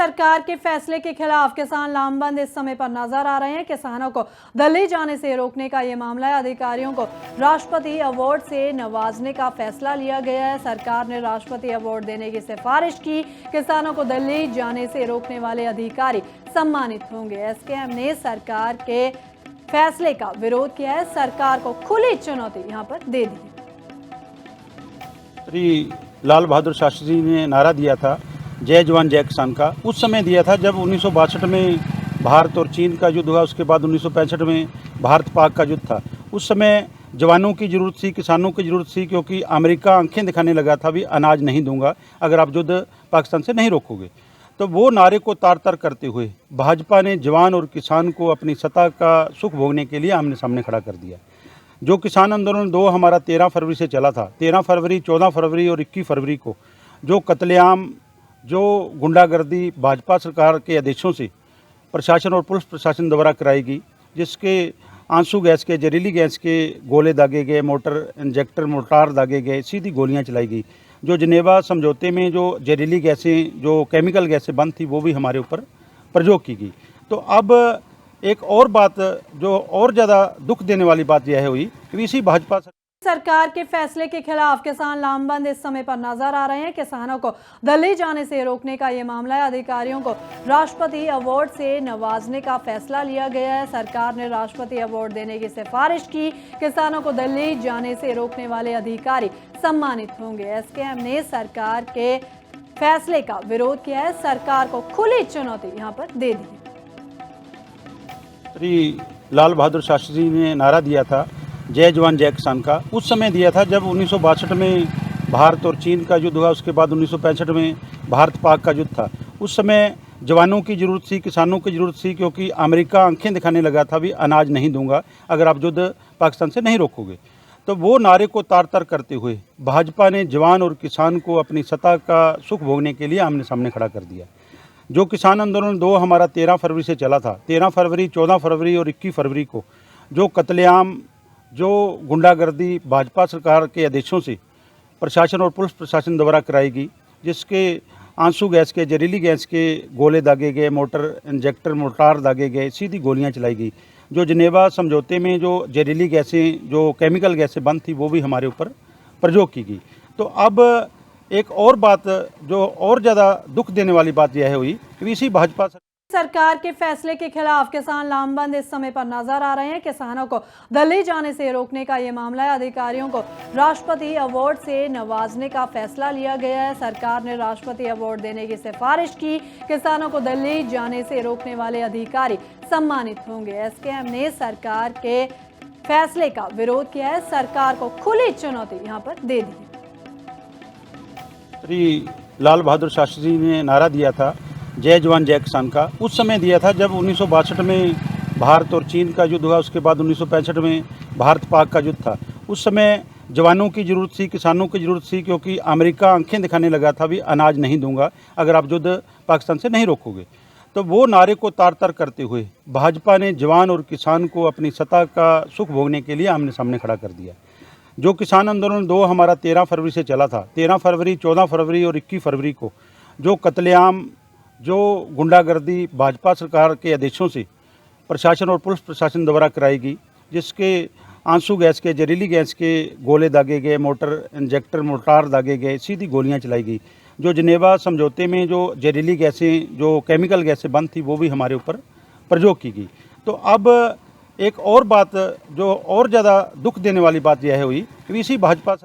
सरकार के फैसले के खिलाफ किसान लामबंद इस समय पर नजर आ रहे हैं। किसानों को दिल्ली जाने से रोकने का ये मामला है। अधिकारियों को राष्ट्रपति अवार्ड से नवाजने का फैसला लिया गया है। सरकार ने राष्ट्रपति अवार्ड देने की सिफारिश की। किसानों को दिल्ली जाने से रोकने वाले अधिकारी सम्मानित होंगे। एसकेएम ने सरकार के फैसले का विरोध किया है। सरकार को खुली चुनौती यहां पर दे दी। श्री लाल बहादुर शास्त्री जी ने नारा दिया था जय जवान जय किसान का, उस समय दिया था जब 1962 में भारत और चीन का युद्ध हुआ। उसके बाद 1965 में भारत पाक का युद्ध था। उस समय जवानों की ज़रूरत थी, किसानों की ज़रूरत थी, क्योंकि अमेरिका आंखें दिखाने लगा था भी अनाज नहीं दूंगा अगर आप युद्ध पाकिस्तान से नहीं रोकोगे। तो वो नारे को तार तार करते हुए भाजपा ने जवान और किसान को अपनी सत्ता का सुख भोगने के लिए आमने सामने खड़ा कर दिया। जो किसान आंदोलन 2 हमारा 13 फरवरी से चला था, 13 फरवरी, 14 फरवरी और 21 फरवरी को जो कत्लेआम, जो गुंडागर्दी भाजपा सरकार के आदेशों से प्रशासन और पुलिस प्रशासन द्वारा कराई गई, जिसके आंसू गैस के, जहरीली गैस के गोले दागे गए, मोर्टार दागे गए, सीधी गोलियां चलाई गई। जो जनेवा समझौते में जो जहरीली गैसें, जो केमिकल गैसें बंद थी, वो भी हमारे ऊपर प्रयोग की गई। तो अब एक और बात जो और ज़्यादा दुख देने वाली बात यह हुई कि इसी भाजपा सरकार के फैसले के खिलाफ किसान लामबंद इस समय पर नजर आ रहे हैं। किसानों को दिल्ली जाने से रोकने का ये मामला है। अधिकारियों को राष्ट्रपति अवार्ड से नवाजने का फैसला लिया गया है। सरकार ने राष्ट्रपति अवार्ड देने की सिफारिश की। किसानों को दिल्ली जाने से रोकने वाले अधिकारी सम्मानित होंगे। एसकेएम ने सरकार के फैसले का विरोध किया है। सरकार को खुली चुनौती यहां पर दे दी। श्री लाल बहादुर शास्त्री जी ने नारा दिया था जय जवान जय किसान का, उस समय दिया था जब 1962 में भारत और चीन का युद्ध हुआ। उसके बाद 1965 में भारत पाक का युद्ध था। उस समय जवानों की ज़रूरत थी, किसानों की ज़रूरत थी, क्योंकि अमेरिका आंखें दिखाने लगा था भी अनाज नहीं दूंगा अगर आप युद्ध पाकिस्तान से नहीं रोकोगे। तो वो नारे को तार तार करते हुए भाजपा ने जवान और किसान को अपनी सत्ता का सुख भोगने के लिए आमने सामने खड़ा कर दिया। जो किसान आंदोलन 2 हमारा 13 फरवरी से चला था, 13 फरवरी, 14 फरवरी और 21 फरवरी को जो कत्लेआम, जो गुंडागर्दी भाजपा सरकार के आदेशों से प्रशासन और पुलिस प्रशासन द्वारा कराई गई, जिसके आंसू गैस के, जहरीली गैस के गोले दागे गए, मोर्टार दागे गए, सीधी गोलियां चलाई गई। जो जनेवा समझौते में जो जहरीली गैसें, जो केमिकल गैसें बंद थी, वो भी हमारे ऊपर प्रयोग की गई। तो अब एक और बात जो और ज़्यादा दुख देने वाली बात यह हुई कि इसी भाजपा सरकार के फैसले के खिलाफ किसान लामबंद इस समय पर नजर आ रहे हैं। किसानों को दिल्ली जाने से रोकने का ये मामला है। अधिकारियों को राष्ट्रपति अवार्ड से नवाजने का फैसला लिया गया है। सरकार ने राष्ट्रपति अवार्ड देने की सिफारिश की। किसानों को दिल्ली जाने से रोकने वाले अधिकारी सम्मानित होंगे। एसकेएम ने सरकार के फैसले का विरोध किया है। सरकार को खुली चुनौती यहां पर दे दी। श्री लाल बहादुर शास्त्री जी ने नारा दिया था जय जवान जय किसान का, उस समय दिया था जब 1962 में भारत और चीन का युद्ध हुआ। उसके बाद 1965 में भारत पाक का युद्ध था। उस समय जवानों की ज़रूरत थी, किसानों की ज़रूरत थी, क्योंकि अमेरिका आंखें दिखाने लगा था भी अनाज नहीं दूंगा अगर आप युद्ध पाकिस्तान से नहीं रोकोगे। तो वो नारे को तार तार करते हुए भाजपा ने जवान और किसान को अपनी सत्ता का सुख भोगने के लिए आमने सामने खड़ा कर दिया। जो किसान आंदोलन 2 हमारा 13 फरवरी से चला था, 13 फरवरी, 14 फरवरी और 21 फरवरी को जो कत्लेआम, जो गुंडागर्दी भाजपा सरकार के आदेशों से प्रशासन और पुलिस प्रशासन द्वारा कराई गई, जिसके आंसू गैस के, जहरीली गैस के गोले दागे गए, मोर्टार दागे गए, सीधी गोलियां चलाई गई। जो जनेवा समझौते में जो जहरीली गैसें, जो केमिकल गैसें बंद थी, वो भी हमारे ऊपर प्रयोग की गई। तो अब एक और बात जो और ज़्यादा दुख देने वाली बात यह हुई कि इसी भाजपा